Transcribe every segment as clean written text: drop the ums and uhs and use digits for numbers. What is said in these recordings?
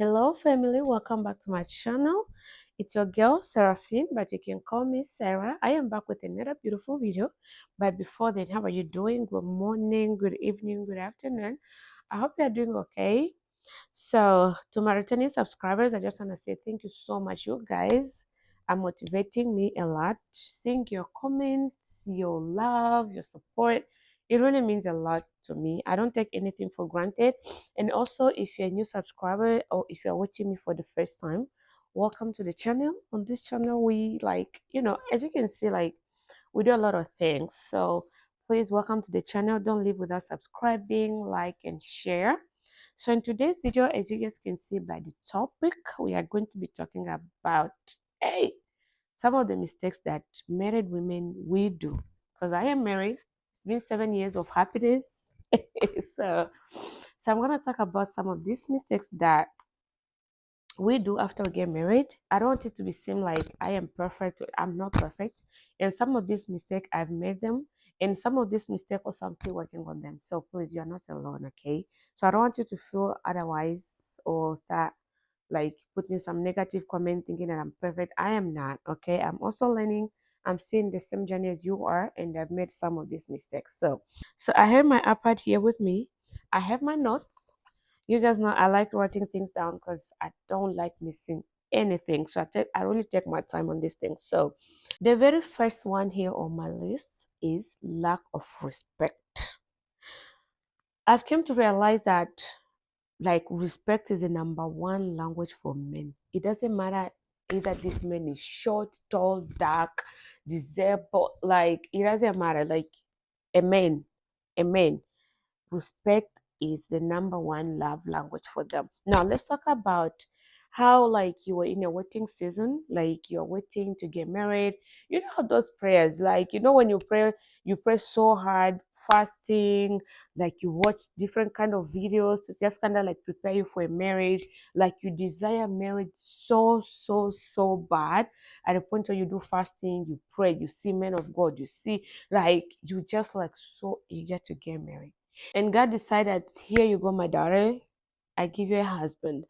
Hello, family. Welcome back to my channel. It's your girl, Seraphine, but you can call me Sarah. I am back with another beautiful video. But before that, how are you doing? Good morning, good evening, good afternoon. I hope you are doing okay. So, to my returning subscribers, I just want to say thank you so much. You guys are motivating me a lot. Seeing your comments, your love, your support, it really means a lot to me. I don't take anything for granted. And also, if you're a new subscriber or if you're watching me for the first time, welcome to the channel. On this channel, we as you can see, we do a lot of things. So, please welcome to the channel. Don't leave without subscribing, like, and share. So in today's video, as you guys can see by the topic, we are going to be talking about hey, some of the mistakes that married women we do. Because I am married. It's been 7 years of happiness. so I'm gonna talk about some of these mistakes that we do after we get married. I don't want it to be seem like I am perfect. I'm not perfect. And some of these mistakes I've made them. And some of these mistakes also I'm still working on them. So please, you're not alone, okay? So I don't want you to feel otherwise or start like putting some negative comment thinking that I'm perfect. I am not, okay? I'm also learning. I'm seeing the same journey as you are, and I've made some of these mistakes. So I have my iPad here with me. I have my notes. You guys know I like writing things down because I don't like missing anything. So I really take my time on these things. So the very first one here on my list is lack of respect. I've come to realize that like respect is the number one language for men. It doesn't matter either this man is short, tall, dark, disabled, like it doesn't matter. Like a man, a man. Respect is the number one love language for them. Now let's talk about how like you were in a waiting season, like you're waiting to get married. You know those prayers, like when you pray so hard, fasting, like you watch different kind of videos to just kind of like prepare you for a marriage, like you desire marriage so bad at the point where you do fasting, you pray, you see men of God, you see like you just like so eager to get married. And God decided, here you go, my daughter. I give you a husband.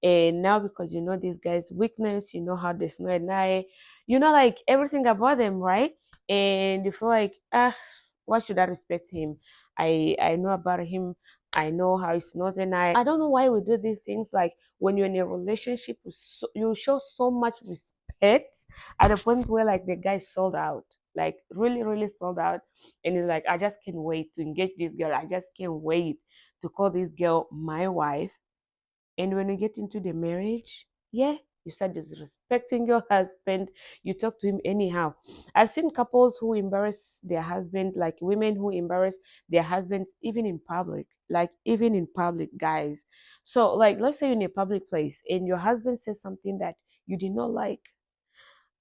And now because you know this guy's weakness, you know how they snore at night, you know like everything about them, right? And you feel like, why should I respect him? I know about him. I know how he snores at night. I don't know why we do these things. Like when you're in a relationship, you show so much respect at a point where like the guy sold out, like really sold out, and he's like, I just can't wait to engage this girl. I just can't wait to call this girl my wife. And when you get into the marriage, yeah, you start disrespecting your husband. You talk to him anyhow. I've seen couples who embarrass their husband, like women who embarrass their husbands, even in public. Like even in public, guys. So, like, let's say you're in a public place and your husband says something that you did not like.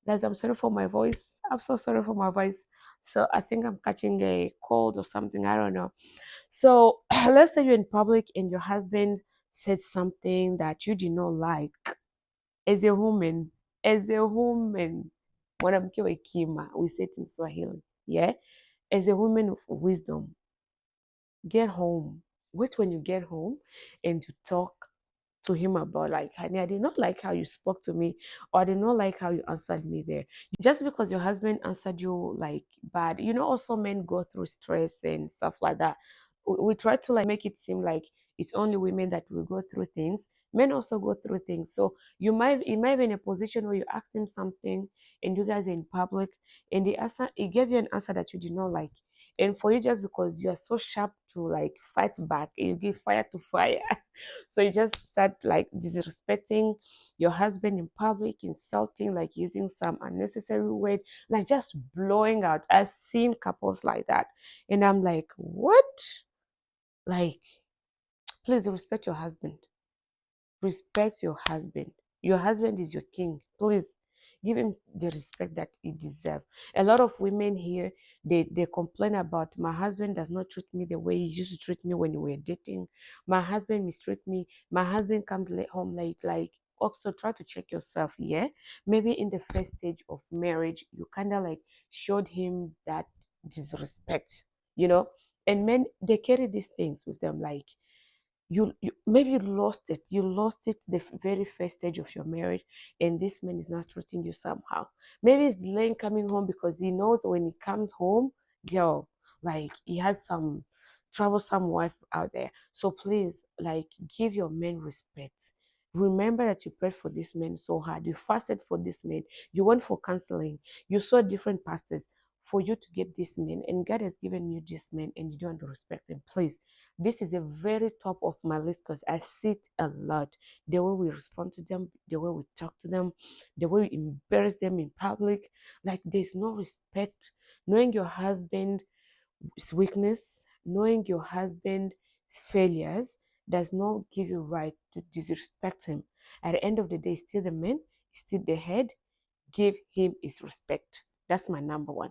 Guys, I'm sorry for my voice. I'm so sorry for my voice. So I think I'm catching a cold or something. I don't know. So let's say you're in public and your husband said something that you did not like. As a woman, as a woman, mwanamke wa hekima, we say it in Swahili, yeah? As a woman of wisdom, get home. Wait when you get home and you talk to him about like, honey, I did not like how you spoke to me, or I did not like how you answered me there. Just because your husband answered you like bad, also men go through stress and stuff like that. We try to like make it seem like it's only women that will go through things. Men also go through things. So it might be in a position where you ask him something and you guys are in public and the answer he gave you an answer that you did not like. And for you, just because you are so sharp to like fight back, you give fire to fire. So you just start like disrespecting your husband in public, insulting, like using some unnecessary word, like just blowing out. I've seen couples like that. And I'm like, what? Like, please respect your husband. Respect your husband. Your husband is your king. Please give him the respect that he deserves. A lot of women here, they complain about my husband does not treat me the way he used to treat me when we were dating. My husband mistreat me. My husband comes late home late. Like also try to check yourself. Yeah, maybe in the first stage of marriage, you kind of like showed him that disrespect. You know, and men they carry these things with them like you maybe you lost it the very first stage of your marriage, and this man is not treating you somehow. Maybe he's delaying coming home because he knows when he comes home, girl, like he has some troublesome wife out there. So please, like, give your men respect. Remember that you prayed for this man so hard, you fasted for this man, you went for counseling, you saw different pastors for you to get this man, and God has given you this man and you don't respect him. Please, this is a very top of my list because I see it a lot. The way we respond to them, the way we talk to them, the way we embarrass them in public, like there's no respect. Knowing your husband's weakness, knowing your husband's failures does not give you right to disrespect him. At the end of the day, he's still the man, he's still the head. Give him his respect. That's my number one.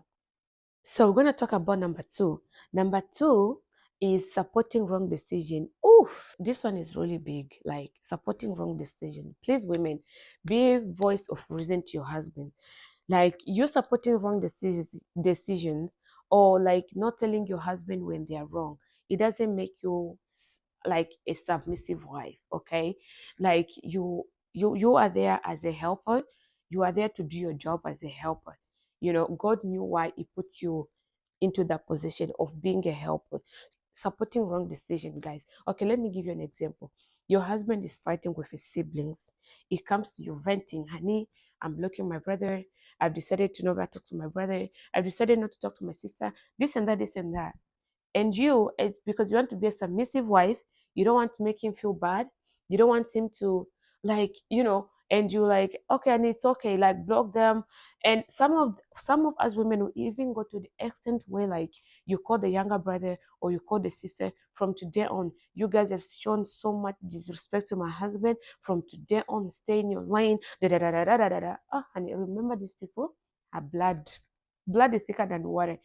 So we're gonna talk about number two. Number two is supporting wrong decision. Oof, this one is really big. Like supporting wrong decision. Please, women, be a voice of reason to your husband. Like you're supporting wrong decisions, or like not telling your husband when they are wrong. It doesn't make you like a submissive wife. Okay, like you are there as a helper. You are there to do your job as a helper. God knew why he put you into that position of being a helper. Supporting wrong decision, guys. Okay, let me give you an example. Your husband is fighting with his siblings. He comes to you venting, honey, I'm blocking my brother. I've decided to never talk to my brother. I've decided not to talk to my sister. This and that, this and that. And you, it's because you want to be a submissive wife. You don't want to make him feel bad. You don't want him to, like, and you like, okay, and it's okay, like block them. And some of us women will even go to the extent where, like, you call the younger brother or you call the sister. From today on, you guys have shown so much disrespect to my husband. From today on, stay in your lane. Da da da da da da da. Da. Oh, and remember, these people are blood. Blood is thicker than water.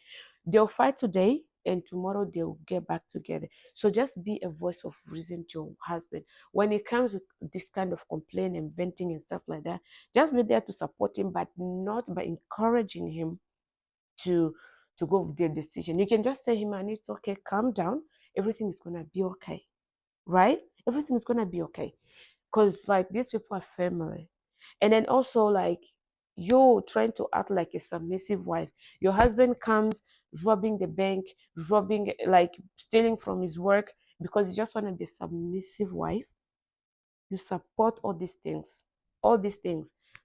They'll fight today and tomorrow they'll get back together. So just be a voice of reason to your husband. When it comes with this kind of complaint and venting and stuff like that, just be there to support him, but not by encouraging him to go with their decision. You can just tell him, and it's okay, calm down, everything is gonna be okay. Right? Everything is gonna be okay. Because like these people are family. And then also, like, you trying to act like a submissive wife. Your husband comes robbing the bank, robbing, like stealing from his work because you just want to be a submissive wife. You support all these things.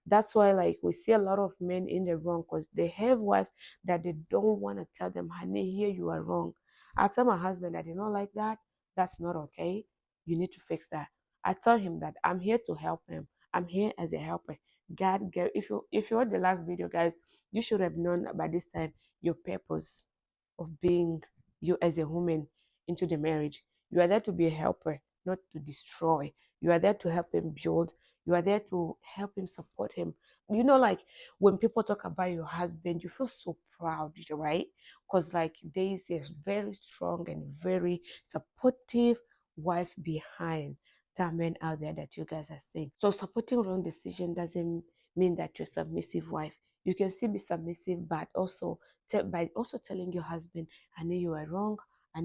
That's why, like, we see a lot of men in the wrong because they have wives that they don't want to tell them, honey, here you are wrong. I tell my husband, I did not like that. That's not okay. You need to fix that. I tell him that I'm here to help him. I'm here as a helper. God, girl, if you heard the last video, guys, you should have known by this time your purpose of being you as a woman into the marriage. You are there to be a helper, not to destroy. You are there to help him build. You are there to help him, support him. Like when people talk about your husband, you feel so proud, right? Because like there is a very strong and very supportive wife behind that man out there that you guys are seeing. So supporting wrong decision doesn't mean that you're a submissive wife. You can still be submissive, but also by also telling your husband, I know you are wrong. I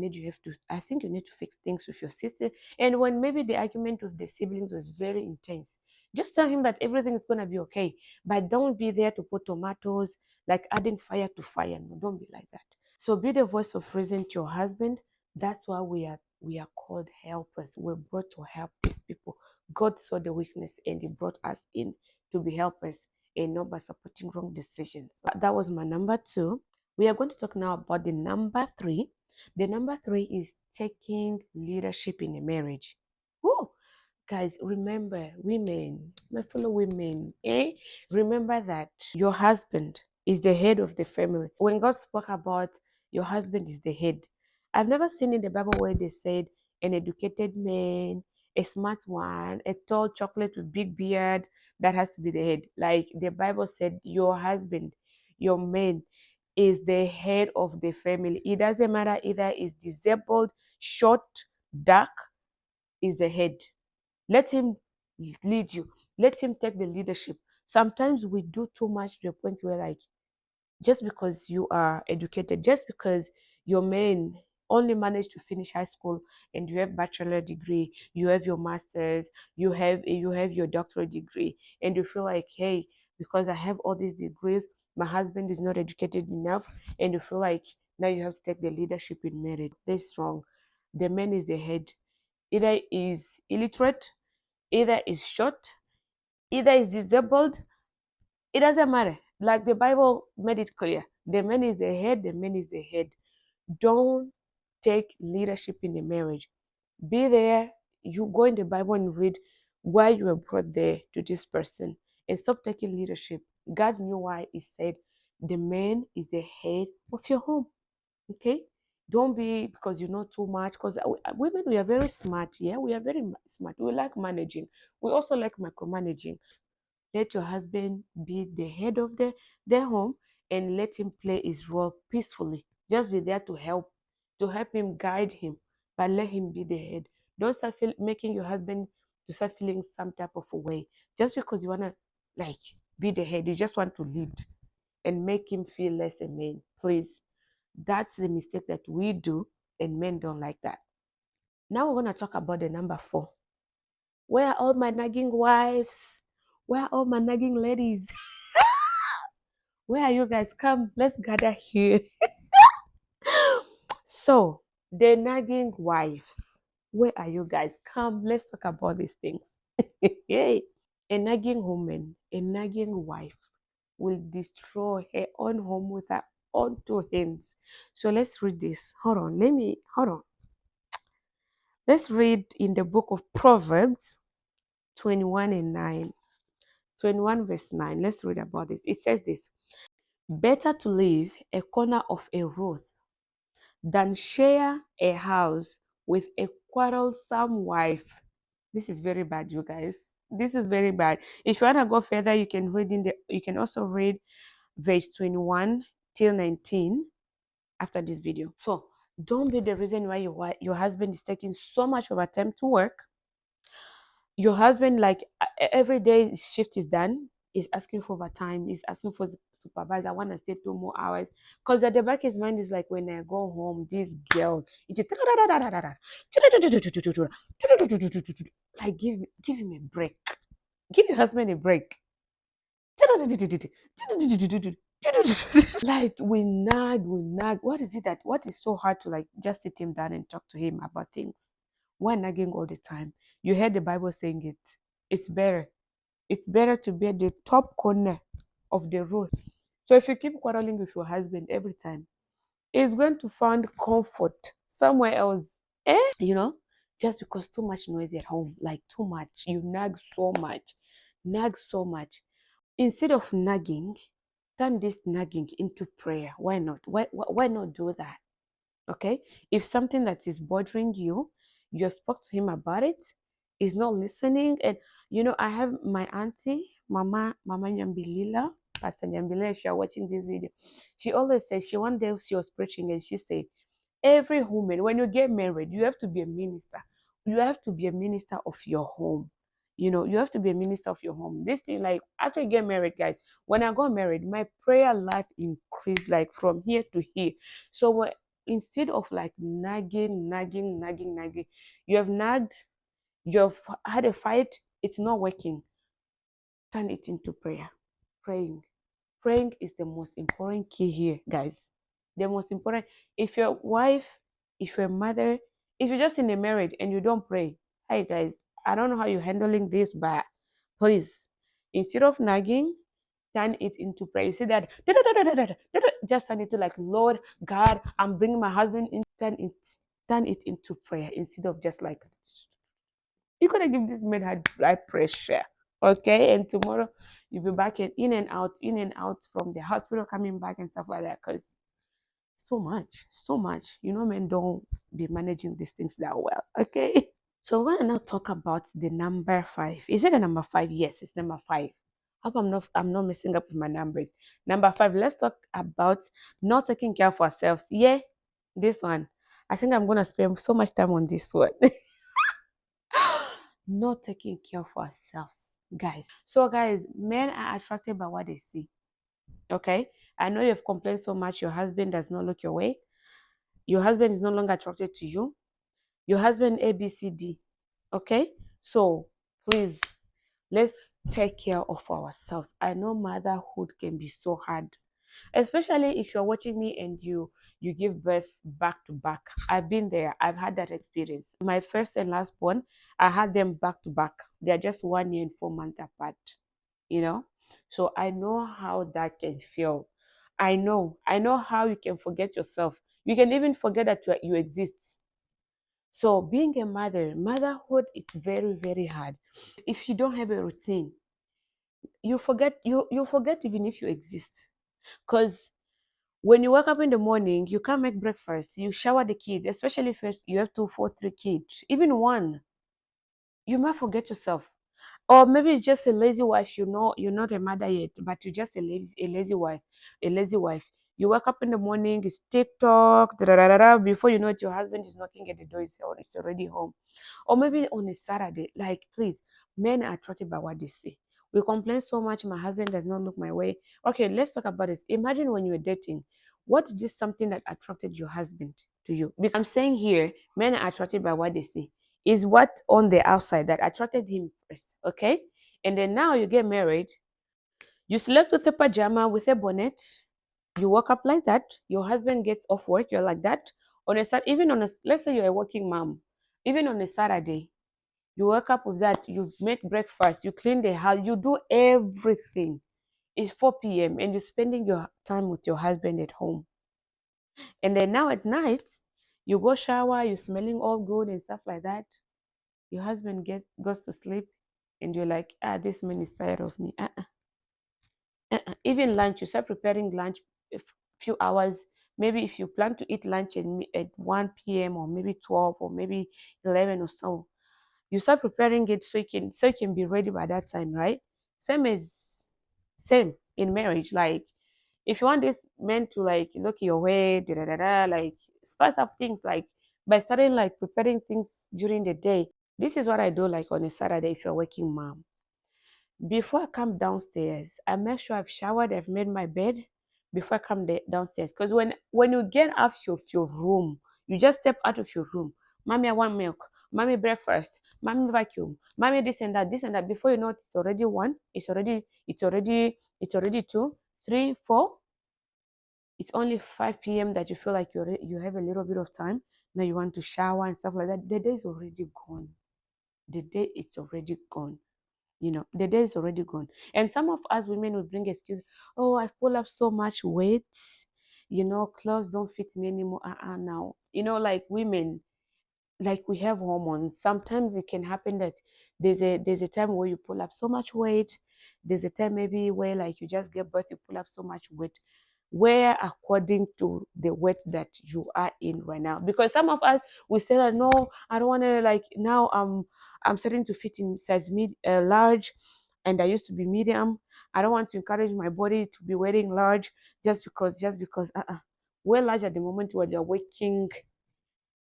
think you need to fix things with your sister. And when maybe the argument with the siblings was very intense, just tell him that everything is gonna be okay. But don't be there to put tomatoes, like adding fire to fire. No, don't be like that. So be the voice of reason to your husband. That's why we are called helpers. We're brought to help these people. God saw the weakness and He brought us in to be helpers and not by supporting wrong decisions. That was my number two. We are going to talk now about the number three. The number three is taking leadership in a marriage. Woo! Guys, remember, women, my fellow women, remember that your husband is the head of the family. When God spoke about your husband is the head, I've never seen in the Bible where they said an educated man, a smart one, a tall chocolate with big beard, that has to be the head. Like the Bible said, your husband, your man, is the head of the family. It doesn't matter either is disabled, short, dark, is the head. Let him lead you. Let him take the leadership. Sometimes we do too much to a point where, like, just because you are educated, just because your man only manage to finish high school and you have bachelor degree, you have your masters, you have your doctorate degree, and you feel like, hey, because I have all these degrees, my husband is not educated enough, and you feel like now you have to take the leadership in marriage. That's wrong. The man is the head. Either is illiterate, either is short, either is disabled. It doesn't matter. Like the Bible made it clear. The man is the head, the man is the head. Don't take leadership in the marriage. Be there. You go in the Bible and read why you were brought there to this person, and stop taking leadership. God knew why He said the man is the head of your home. Okay? Don't be because you know too much. Because women, we are very smart. Yeah, we are very smart. We like managing. We also like micromanaging. Let your husband be the head of their home, and let him play his role peacefully. Just be there to help him, guide him, but let him be the head. Don't start making your husband to start feeling some type of a way just because you wanna like be the head. You just want to lead and make him feel less a man. Please, that's the mistake that we do, and men don't like that. Now we're gonna talk about the number 4. Where are all my nagging wives? Where are all my nagging ladies? Where are you guys? Come, let's gather here. So, the nagging wives. Where are you guys? Come, let's talk about these things. Yay. A nagging woman, a nagging wife will destroy her own home with her own 2 hands. So let's read this. Hold on. Let's read in the book of Proverbs 21 and 9. 21 verse 9. Let's read about this. It says this: better to live a corner of a roof than share a house with a quarrelsome wife. This is very bad, you guys. This is very bad. If you want to go further, you can also read verse 21 till 19 after this video. So don't be the reason why your husband is taking so much of a time to work. Your husband, like every day his shift is done, is asking for overtime, is asking for supervisor. I want to stay 2 more hours, because at the back of his mind is like, when I go home, this girl, like give him a break. Give your husband a break. Like we nag. What is so hard to like just sit him down and talk to him about things? Why nagging all the time? You heard the Bible saying it. It's better. It's better to be at the top corner of the road. So if you keep quarreling with your husband every time, he's going to find comfort somewhere else. You know, just because too much noise at home, like too much. You nag so much. Nag so much. Instead of nagging, turn this nagging into prayer. Why not? Why not do that? Okay, if something that is bothering you, you spoke to him about it, he's not listening. And I have my auntie, Mama Nyambilila, Pastor Nyambilila. If you're watching this video, she always says, one day she was preaching and she said, every woman, when you get married, you have to be a minister. You have to be a minister of your home. You have to be a minister of your home. This thing, like after you get married, guys, when I got married, my prayer life increased like from here to here. So instead of like nagging, you have nagged, you have had a fight, it's not working. Turn it into prayer. Praying. Praying is the most important key here, guys. The most important. If your wife, if your mother, if you're just in a marriage and you don't pray, hey guys, I don't know how you're handling this, but please, instead of nagging, turn it into prayer. You see that? Just turn it to like, Lord God, I'm bringing my husband in. Turn it into prayer instead of just like, you're gonna give this man high blood pressure, okay? And tomorrow you'll be back and in and out from the hospital, coming back and stuff like that. Because so much, so much. Men don't be managing these things that well, okay? So we're gonna now talk about the number 5. Is it the number 5? Yes, it's number 5. Hope I'm not messing up with my numbers. Number 5. Let's talk about not taking care of ourselves. Yeah, this one. I think I'm gonna spend so much time on this one. Not taking care of ourselves, guys. So, guys, men are attracted by what they see. Okay, I know you've complained so much your husband does not look your way. Your husband is no longer attracted to you. Your husband ABCD. Okay? So please, let's take care of ourselves. I know motherhood can be so hard, especially if you're watching me and you give birth back to back. I've been there. I've had that experience. My first and last born, I had them back to back. They're just 1 year and 4 months apart, you know. So I know how that can feel. I know how you can forget yourself. You can even forget that you exist. So being a mother, motherhood, it's very, very hard. If you don't have a routine, you forget even if you exist. Because when you wake up in the morning, you can't make breakfast, you shower the kid, especially if you have two, four, three kids, even one, you might forget yourself. Or maybe it's just a lazy wife. You're not a mother yet, but you're just a lazy wife. A lazy wife. You wake up in the morning, it's TikTok, da, da, da, da, da. Before you know it, your husband is knocking at the door, it's already home. Or maybe on a Saturday, like, please, men are attracted by what they see. We complain so much, my husband does not look my way. Okay, let's talk about this. Imagine when you were dating, what is just something that attracted your husband to you? Because I'm saying here, men are attracted by what they see. Is what on the outside that attracted him first, okay? And then now you get married, you slept with a pajama, with a bonnet, you woke up like that, your husband gets off work, you're like that. On a even on a, let's say you're a working mom, even on a Saturday, you wake up with that, you make breakfast, you clean the house, you do everything. It's 4 p.m. and you're spending your time with your husband at home. And then now at night, you go shower, you're smelling all good and stuff like that. Your husband goes to sleep, and you're like, this man is tired of me. Even lunch, you start preparing lunch a few hours. Maybe if you plan to eat lunch at 1 p.m. or maybe 12 or maybe 11 or so, you start preparing it so it can be ready by that time, right? Same in marriage. Like, if you want this man to like look your way, da da da da, like spice up things, like by starting like preparing things during the day. This is what I do, like on a Saturday if you're working mom. Before I come downstairs, I make sure I've showered, I've made my bed before I come downstairs. Because when you get out of your room, you just step out of your room. Mommy, I want milk. Mommy, breakfast. Mommy, vacuum. Mommy, this and that, this and that. Before you know it, it's already one. It's already two, three, four. It's only 5 p.m. that you feel like you have a little bit of time. Now you want to shower and stuff like that. The day is already gone. The day is already gone. The day is already gone. And some of us women will bring excuse. Oh, I've pulled up so much weight. Clothes don't fit me anymore. Now. Like women, like we have hormones. Sometimes it can happen that there's a time where you pull up so much weight. There's a time maybe where like you just give birth, you pull up so much weight, where according to the weight that you are in right now. Because some of us, we say that no, I don't want to, like, now I'm starting to fit in size large, and I used to be medium. I don't want to encourage my body to be wearing large just because we're large at the moment where they're working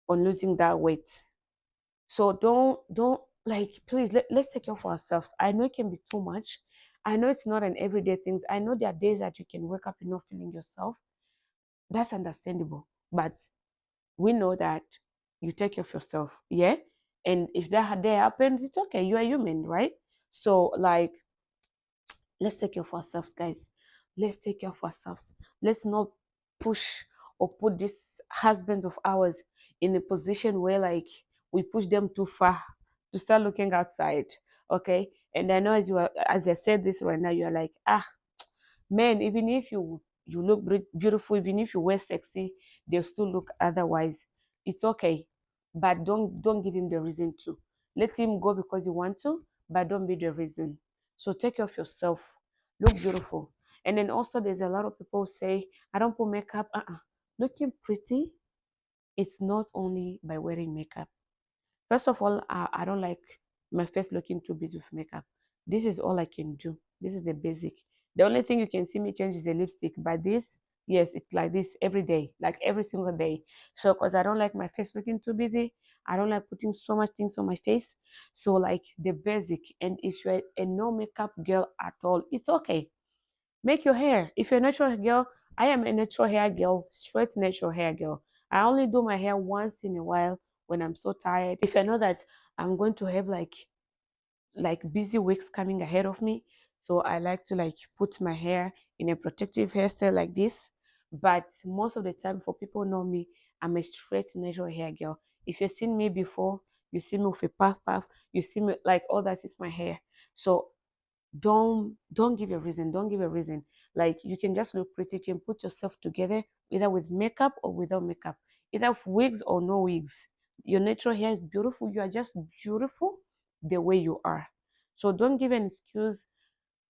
on losing that weight. So don't, like, please, let's take care of ourselves. I know it can be too much. I know it's not an everyday thing. I know there are days that you can wake up and not feeling yourself. That's understandable. But we know that you take care of yourself. Yeah. And if that day happens, it's okay. You are human, right? So, like, let's take care of ourselves, guys. Let's take care of ourselves. Let's not push or put these husbands of ours in a position where, like, we push them too far to start looking outside. Okay. And I know as I said this right now, you're like, men, even if you look beautiful, even if you wear sexy, they'll still look otherwise. It's okay, but don't give him the reason to. Let him go because you want to, but don't be the reason. So take care of yourself. Look beautiful. And then also, there's a lot of people who say, I don't put makeup. Looking pretty, it's not only by wearing makeup. First of all, I don't like my face looking too busy with makeup. This is all I can do. This is the basic. The only thing you can see me change is the lipstick. But this, yes, it's like this every day, like every single day. So, because I don't like my face looking too busy, I don't like putting so much things on my face. So, like the basic. And if you're a no makeup girl at all, it's okay. Make your hair. If you're a natural girl, I am a natural hair girl, straight natural hair girl. I only do my hair once in a while when I'm so tired. If I know that I'm going to have like busy weeks coming ahead of me, so I like to like put my hair in a protective hairstyle like this. But most of the time, for people who know me, I'm a straight natural hair girl. If you've seen me before, you see me with a puff, you see me like all that is my hair. So don't give a reason, don't give a reason. Like, you can just look pretty, you can put yourself together either with makeup or without makeup, either with wigs or no wigs. Your natural hair is beautiful, you are just beautiful the way you are. So don't give an excuse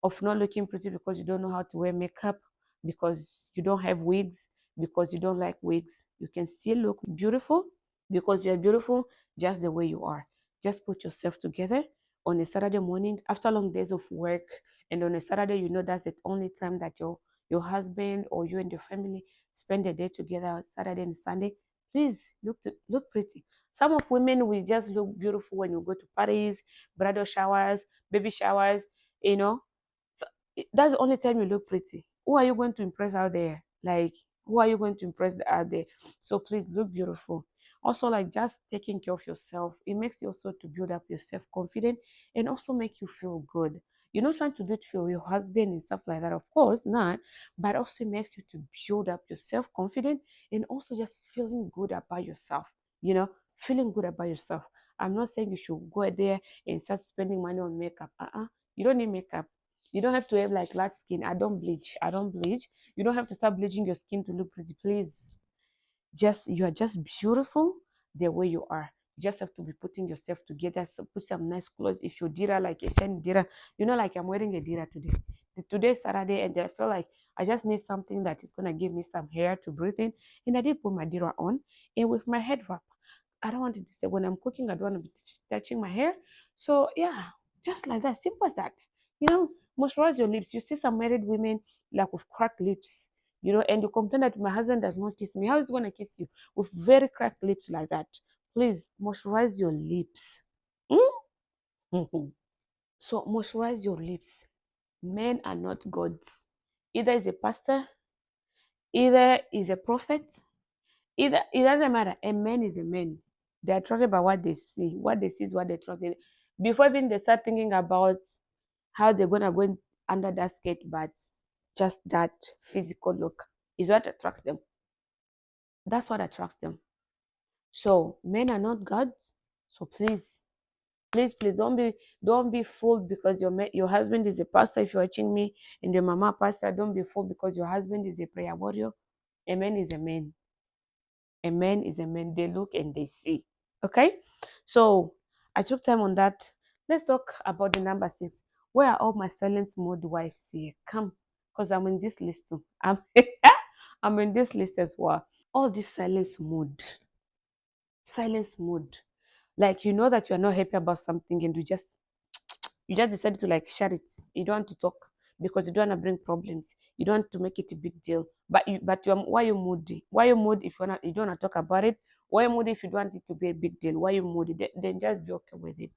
of not looking pretty because you don't know how to wear makeup, because you don't have wigs, because you don't like wigs. You can still look beautiful because you're beautiful just the way you are. Just put yourself together on a Saturday morning after long days of work, and on a Saturday, you know that's the only time that your husband or you and your family spend the day together, Saturday and Sunday. Please look pretty. Some of women will just look beautiful when you go to parties, bridal showers, baby showers, you know. So that's the only time you look pretty. Who are you going to impress out there? Like, who are you going to impress out there? So please look beautiful. Also, like, just taking care of yourself, it makes you also to build up your self confidence and also make you feel good. You're not trying to do it for your husband and stuff like that, of course not, but also it makes you to build up your self confidence and also just feeling good about yourself. You know, feeling good about yourself. I'm not saying you should go there and start spending money on makeup. You don't need makeup. You don't have to have like light skin. I don't bleach. I don't bleach. You don't have to start bleaching your skin to look pretty. Please, just you are just beautiful the way you are. You just have to be putting yourself together. So put some nice clothes. If you dira like a shiny dira, like I'm wearing a dira today. Today's Saturday, and I feel like I just need something that is gonna give me some hair to breathe in. And I did put my dira on, and with my head wrap. I don't want it to say when I'm cooking, I don't want to be touching my hair. So yeah, just like that, simple as that. You know, moisturize your lips. You see some married women like with cracked lips, and you complain that my husband does not kiss me. How is he gonna kiss you with very cracked lips like that? Please moisturize your lips. Mhm. So moisturize your lips. Men are not gods. Either is a pastor, either is a prophet, either it doesn't matter. A man is a man. They are trusted by what they see. What they see is what they trust. Before even they start thinking about how they're gonna go under that skirt, but just that physical look is what attracts them. That's what attracts them. So men are not gods. So please, please, don't be fooled because your husband is a pastor. If you're watching me and your mama pastor, don't be fooled because your husband is a prayer warrior. A man is a man. A man is a man. They look and they see. Okay? So I took time on that. Let's talk about the number 6. Where are all my silent mode wives here? Come, because I'm in this list too. I'm in this list as well. All this silence mode. Like, you know that you are not happy about something and you just decided to like shut it. You don't want to talk because you don't want to bring problems. You don't want to make it a big deal. Why you moody? Why you moody if you don't want to talk about it? Why you moody if you don't want it to be a big deal? Why you moody? Then just be okay with it.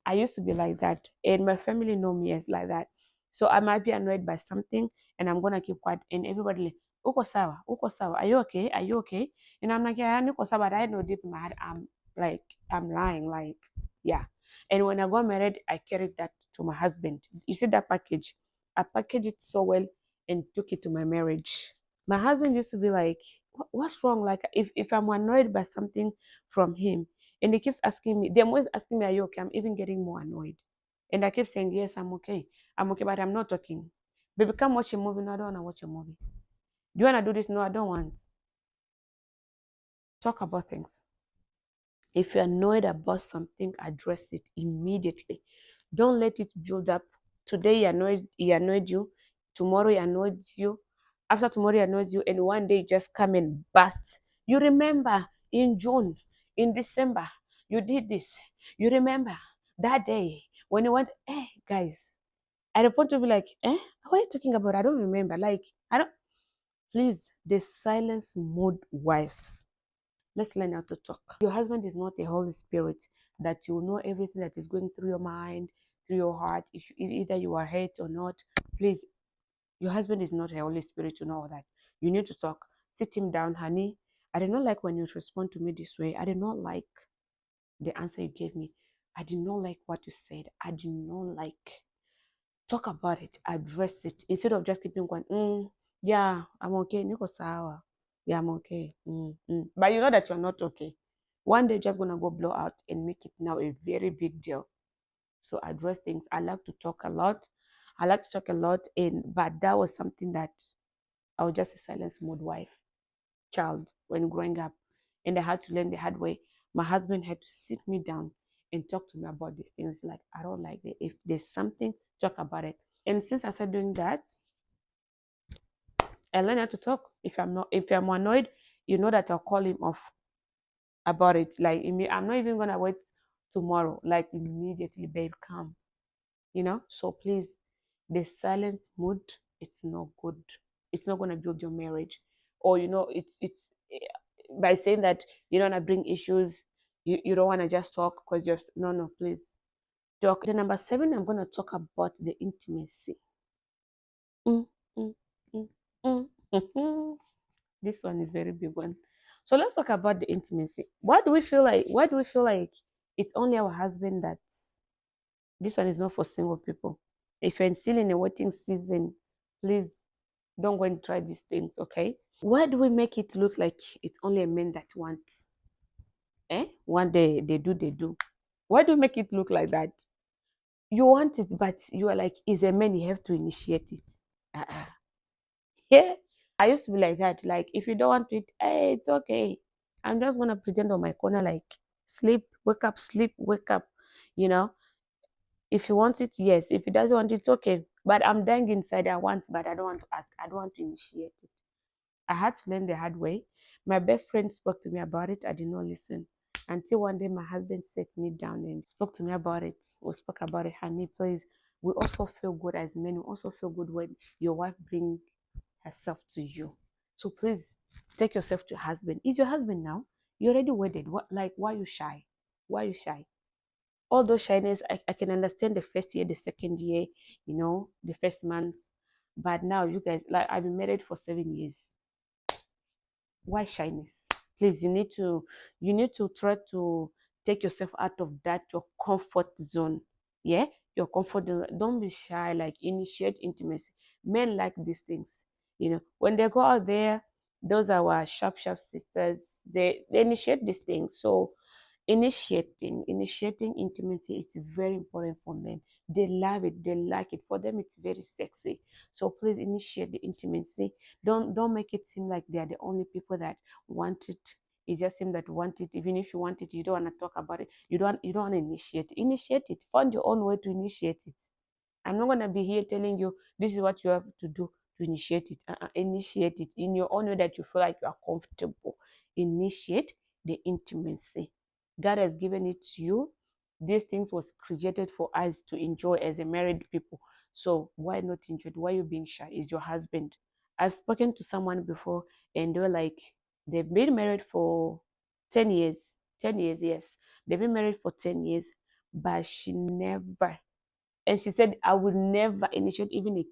I used to be like that, and my family know me as like that. So I might be annoyed by something, and I'm gonna keep quiet, and everybody like, "Uko sawa, uko sawa. Are you okay? Are you okay?" And I'm like, "Yeah, niko sawa." But I know deep in my heart, like, I'm lying. Like, yeah. And when I got married, I carried that to my husband. You see that package? I packaged it so well and took it to my marriage. My husband used to be like, What's wrong?" Like, if I'm annoyed by something from him, and he keeps asking me, they're always asking me, "Are you okay?" I'm even getting more annoyed. And I keep saying, "Yes, I'm okay. I'm okay, but I'm not talking." Baby, come watch a movie. No, I don't want to watch a movie. Do you want to do this? No, I don't want. Talk about things. If you're annoyed about something, address it immediately. Don't let it build up. Today he annoyed you, tomorrow he annoyed you, after tomorrow he annoys you, and one day you just come and bust. You remember in June, in December, you did this. You remember that day when you went, hey guys, at the point to be like, what are you talking about? I don't remember. Like, I don't please, the silence mode wise. Let's learn how to talk. Your husband is not a Holy Spirit that you know everything that is going through your mind, through your heart. Either you are hurt or not, please, your husband is not a Holy Spirit to know all that. You need to talk. Sit him down, honey. I did not like when you respond to me this way. I did not like the answer you gave me. I did not like what you said. I did not like. Talk about it, address it instead of just keeping going. Yeah, I'm okay. Niko sawa. Yeah, I'm okay. But you know that you're not okay. One day, you're just gonna go blow out and make it now a very big deal. So address things. I like to talk a lot. I like to talk a lot, and but that was something that I was just a silence mode wife, child when growing up, and I had to learn the hard way. My husband had to sit me down and talk to me about these things. Like, I don't like it. If there's something, talk about it. And since I started doing that, I learned how to talk. If I'm annoyed, you know that I'll call him off about it. Like, I'm not even gonna wait tomorrow. Like, immediately, babe, calm. So please, the silent mood, it's not good. It's not gonna build your marriage. Or it's by saying that you don't wanna bring issues, you don't wanna just talk because you're no, please talk. The number seven, I'm gonna talk about the intimacy. Mm, mm, mm, mm, mhm. This one is very big one. So let's talk about the intimacy. Why do we feel like? Why do we feel like it's only our husband that this one is not for single people? If you're still in a waiting season, please don't go and try these things, okay? Why do we make it look like it's only a man that wants? One day they do. Why do we make it look like that? You want it, but you are like, is a man, you have to initiate it. Uh-uh. Yeah. I used to be like that. Like, if you don't want it, hey, it's okay. I'm just gonna pretend on my corner, like, sleep, wake up. You know, if you want it, yes. If he doesn't want it, it's okay. But I'm dying inside. I want, but I don't want to ask. I don't want to initiate it. I had to learn the hard way. My best friend spoke to me about it. I did not listen. Until one day my husband sat me down and spoke to me about it. We spoke about it, honey, please. We also feel good as men. We also feel good when your wife brings herself to you. So please take yourself to your husband. Is your husband now? You already wedded. What, like, why you shy? Why you shy? All those shyness, I can understand the first year, the second year, the first months. But now you guys, like, I've been married for 7 years. Why shyness? Please, you need to try to take yourself out of that your comfort zone. Yeah, your comfort zone. Don't be shy. Like, initiate intimacy. Men like these things. When they go out there, those are our sharp sisters. They initiate these things. So initiating intimacy is very important for men. They love it, they like it. For them, it's very sexy. So please initiate the intimacy. Don't make it seem like they are the only people that want it. It just seems that want it. Even if you want it, you don't want to talk about it. You don't want to initiate it. Find your own way to initiate it. I'm not gonna be here telling you this is what you have to do to initiate it. Initiate it in your own way that you feel like you are comfortable. Initiate the intimacy. God has given it to you. These things was created for us to enjoy as a married people. So why not enjoy it? Why are you being shy? Is your husband? I've spoken to someone before, and they were like, they've been married for 10 years. 10 years, yes. They've been married for 10 years, but she never, and she said, I would never initiate even a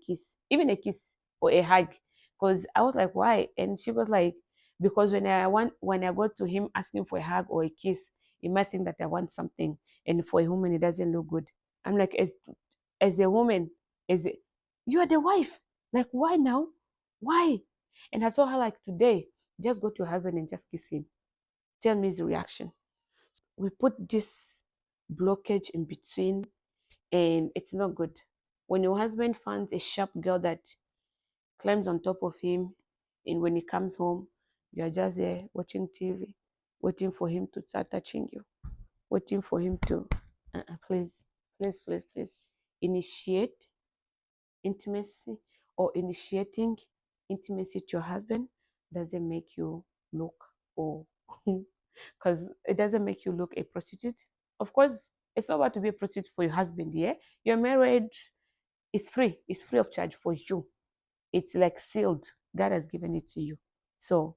kiss or a hug. Because I was like, why? And she was like, because when I go to him asking for a hug or a kiss, he might think that I want something. And for a woman, it doesn't look good. I'm like, as a woman, as a, you are the wife. Like, why now? Why? And I told her, like, today, just go to your husband and just kiss him. Tell me his reaction. We put this blockage in between, and it's not good. When your husband finds a sharp girl that climbs on top of him, and when he comes home, you are just there watching TV, waiting for him to start touching you, waiting for him to, please, please, please, please, initiate intimacy, or initiating intimacy to your husband doesn't make you look, or because it doesn't make you look a prostitute. Of course, it's not about to be a prostitute for your husband. Yeah, you're married. It's free. It's free of charge for you. It's like sealed. God has given it to you. So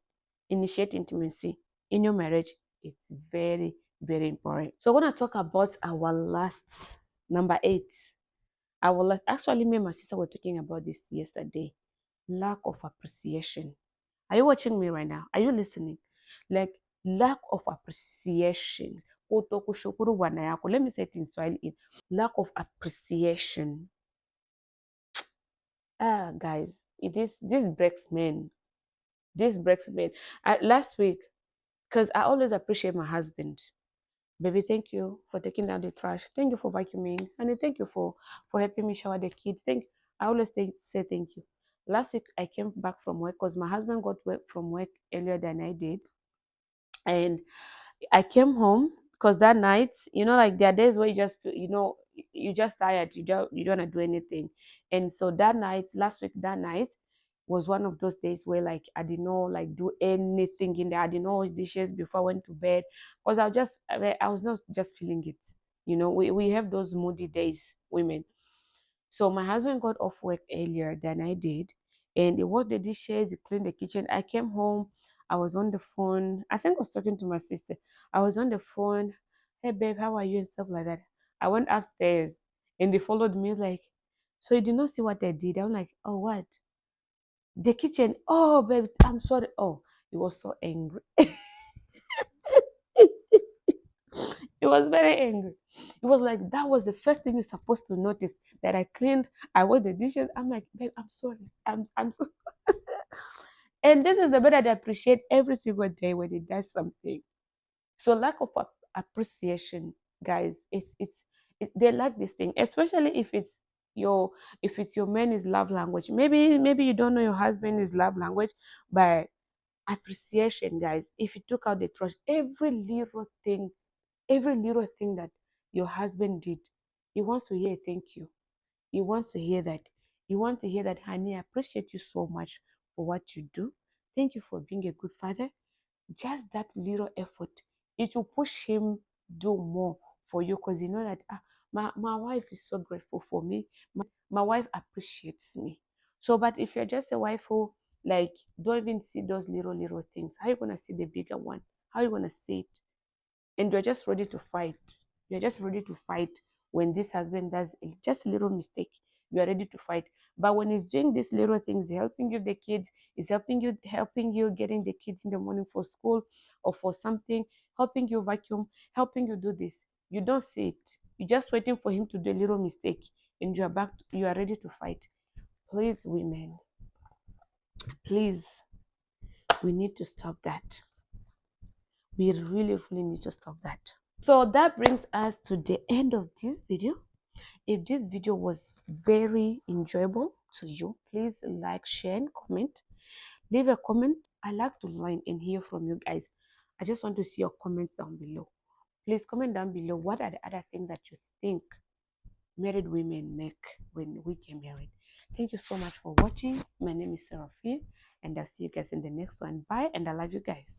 initiate intimacy in your marriage. It's very, very important. So I want to talk about our last number 8. Our last, actually, me and my sister were talking about this yesterday. Lack of appreciation. Are you watching me right now? Are you listening? like lack of appreciation. Kutokushukuru bwana yako. Let me say it in Swahili. Lack of appreciation. Ah, guys, it is this breaks men. This breaks men. Last week, because I always appreciate my husband. Baby, thank you for taking down the trash. Thank you for vacuuming, and thank you for helping me shower the kids. I always say thank you. Last week I came back from work because my husband got work from work earlier than I did, and I came home because that night, like there are days where you just feel, you're just tired. You don't want to do anything, and so that night, last week, that night was one of those days where like I did not like do anything in there. I did not wash dishes before I went to bed because I was not just feeling it. We have those moody days, women. So my husband got off work earlier than I did, and he washed the dishes, he cleaned the kitchen. I came home, I was on the phone. I think I was talking to my sister. I was on the phone. Hey babe, how are you and stuff like that. I went upstairs, and they followed me like, so you did not see what I did. I'm like, oh what? The kitchen. Oh babe, I'm sorry. Oh, he was so angry. He was very angry. It was like that was the first thing you're supposed to notice that I cleaned. I washed the dishes. I'm like, babe, I'm sorry. I'm so. And this is the way that I appreciate every single day when it does something. So lack of appreciation, guys, they like this thing, especially your if it's your man's love language. Maybe you don't know your husband's love language, but appreciation, guys. If you took out the trash, every little thing that your husband did, he wants to hear thank you. He wants to hear that. He wants to hear that, honey, I appreciate you so much for what you do. Thank you for being a good father. Just that little effort, it will push him do more for you because you know that my wife is so grateful for me. My wife appreciates me. So, but if you're just a wife who like don't even see those little things, how you gonna see the bigger one? How you gonna see it? And you're just ready to fight. You're just ready to fight when this husband does just a little mistake. You are ready to fight. But when he's doing these little things, helping you the kids, is helping you getting the kids in the morning for school or for something, helping you vacuum, helping you do this. You don't see it. You're just waiting for him to do a little mistake, and you are ready to fight. Please, women, please, we need to stop that. We really, really need to stop that. So that brings us to the end of this video. If this video was very enjoyable to you, please like, share, and comment. Leave a comment. I like to learn and hear from you guys. I just want to see your comments down below. Please comment down below what are the other things that you think married women make when we get married. Thank you so much for watching. My name is Seraphine, and I'll see you guys in the next one. Bye, and I love you guys.